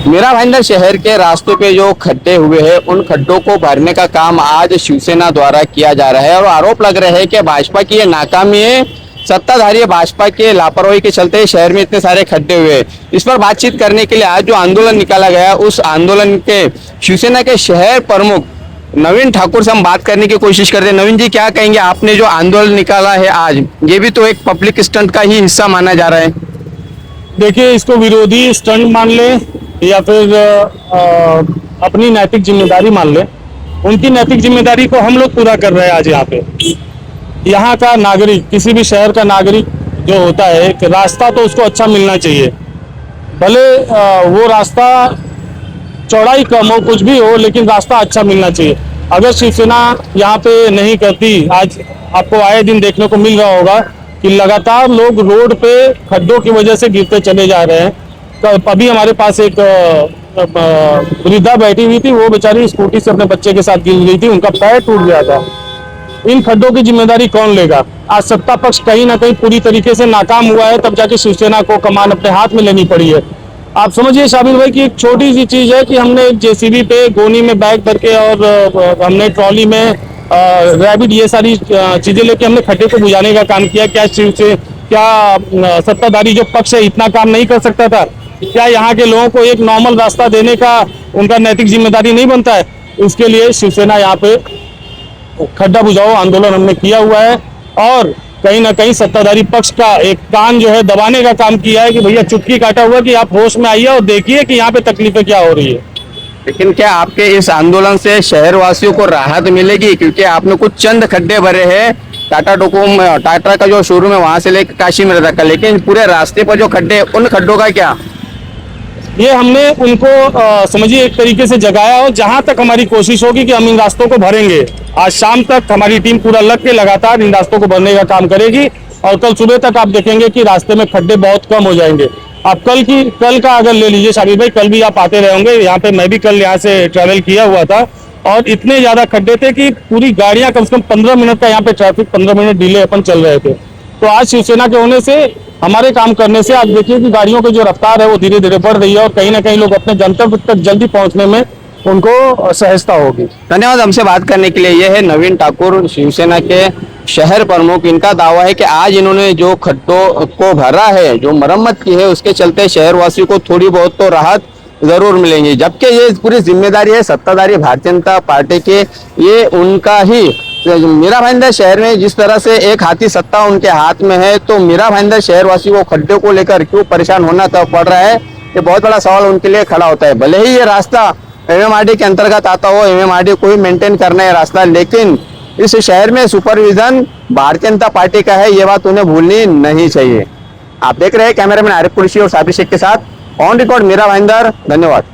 मीरा भाईंदर शहर के रास्तों पे जो खड्डे हुए हैं उन खड्डों को भरने का काम आज शिवसेना द्वारा किया जा रहा है और आरोप लग रहे हैं कि भाजपा की ये नाकामी है, सत्ताधारी भाजपा के लापरवाही के चलते शहर में इतने सारे खड्डे हुए। इस पर बातचीत करने के लिए आज जो आंदोलन निकाला गया उस आंदोलन के शिवसेना के शहर प्रमुख नवीन ठाकुर से हम बात करने की कोशिश करते हैं। नवीन जी, क्या कहेंगे, आपने जो आंदोलन निकाला है आज, ये भी तो एक पब्लिक स्टंट का ही हिस्सा माना जा रहा है। देखिए, इसको विरोधी स्टंट मान ले या फिर अपनी नैतिक जिम्मेदारी मान ले, उनकी नैतिक जिम्मेदारी को हम लोग पूरा कर रहे हैं। आज यहाँ पे यहाँ का नागरिक, किसी भी शहर का नागरिक जो होता है, एक रास्ता तो उसको अच्छा मिलना चाहिए। भले वो रास्ता चौड़ाई कम हो, कुछ भी हो, लेकिन रास्ता अच्छा मिलना चाहिए। अगर शिवसेना यहाँ पे नहीं करती, आज आपको आए दिन देखने को मिल रहा होगा कि लगातार लोग रोड पे खड्डों की वजह से गिरते चले जा रहे हैं। अभी हमारे पास एक वृद्धा बैठी हुई थी, वो बेचारी स्कूटी से अपने बच्चे के साथ गिर गई थी, उनका पैर टूट गया था। इन खड्डों की जिम्मेदारी कौन लेगा? आज सत्ता पक्ष कहीं ना कहीं पूरी तरीके से नाकाम हुआ है, तब जाके शिवसेना को कमान अपने हाथ में लेनी पड़ी है। आप समझिए शाबिर भाई कि एक छोटी सी चीज है कि हमने एक जेसीबी पे गोनी में बैग भर के और हमने ट्रॉली में रैबिट, ये सारी चीजें लेके हमने खड्डे को बुझाने का काम किया। क्या सत्ताधारी जो पक्ष है इतना काम नहीं कर सकता था? क्या यहाँ के लोगों को एक नॉर्मल रास्ता देने का उनका नैतिक जिम्मेदारी नहीं बनता है? इसके लिए शिवसेना यहाँ पे खड्डा बुझाओ आंदोलन हमने किया हुआ है और कहीं ना कहीं सत्ताधारी पक्ष का एक कान जो है दबाने का काम किया है कि भैया चुटकी काटा हुआ कि आप होश में आइए और देखिए कि यहाँ पे तकलीफें क्या हो रही है। लेकिन क्या आपके इस आंदोलन से शहरवासियों को राहत मिलेगी? क्योंकि आपने कुछ चंद खड्डे भरे हैं टाटा का जो शोरूम है वहां से लेकर काशी में तक का, लेकिन पूरे रास्ते पर जो खड्डे, उन खड्डों का क्या? ये हमने उनको समझिए एक तरीके से जगाया और जहां तक हमारी कोशिश होगी कि हम इन रास्तों को भरेंगे। आज शाम तक हमारी टीम पूरा लग के लगातार इन रास्तों को भरने का काम करेगी और कल सुबह तक आप देखेंगे कि रास्ते में खड्डे बहुत कम हो जाएंगे। आप कल का अगर ले लीजिए शाबिर भाई, कल भी आप आते रहे होंगे यहाँ पे, मैं भी कल यहाँ से ट्रैवल किया हुआ था और इतने ज्यादा खड्डे थे कि पूरी गाड़ियां कम से कम 15 मिनट का यहाँ पे ट्रैफिक 15 मिनट डिले अपन चल रहे थे। तो आज शिवसेना के होने से, हमारे काम करने से आप देखिए कि गाड़ियों की जो रफ्तार है वो धीरे धीरे बढ़ रही है और कहीं ना कहीं लोग अपने गंतव्य तक जल्दी पहुंचने में उनको सहजता होगी। धन्यवाद हमसे बात करने के लिए। यह है नवीन ठाकुर, शिवसेना के शहर प्रमुख। इनका दावा है कि आज इन्होंने जो खड्डों को भरा है, जो मरम्मत की है, उसके चलते शहरवासियों को थोड़ी बहुत तो राहत जरूर मिलेंगी। जबकि ये पूरी जिम्मेदारी है सत्ताधारी भारतीय जनता पार्टी के, ये उनका ही। मीरा भाईंदर शहर में जिस तरह से एक हाथी सत्ता उनके हाथ में है, तो मीरा भाईंदर शहरवासियों को खड्डों को लेकर क्यों परेशान होना पड़ रहा है, ये बहुत बड़ा सवाल उनके लिए खड़ा होता है। भले ही ये रास्ता एमएमआरडी के अंतर्गत आता हो, एमएमआरडी को ही मेंटेन करना है रास्ता, लेकिन इस शहर में सुपरविजन भारतीय जनता पार्टी का है, ये बात उन्हें भूलनी नहीं चाहिए। आप देख रहे हैं कैमरामैन आरिफ कुरैशी और साबिर शेख के साथ ऑन रिकॉर्ड मीरा भाईंदर। धन्यवाद।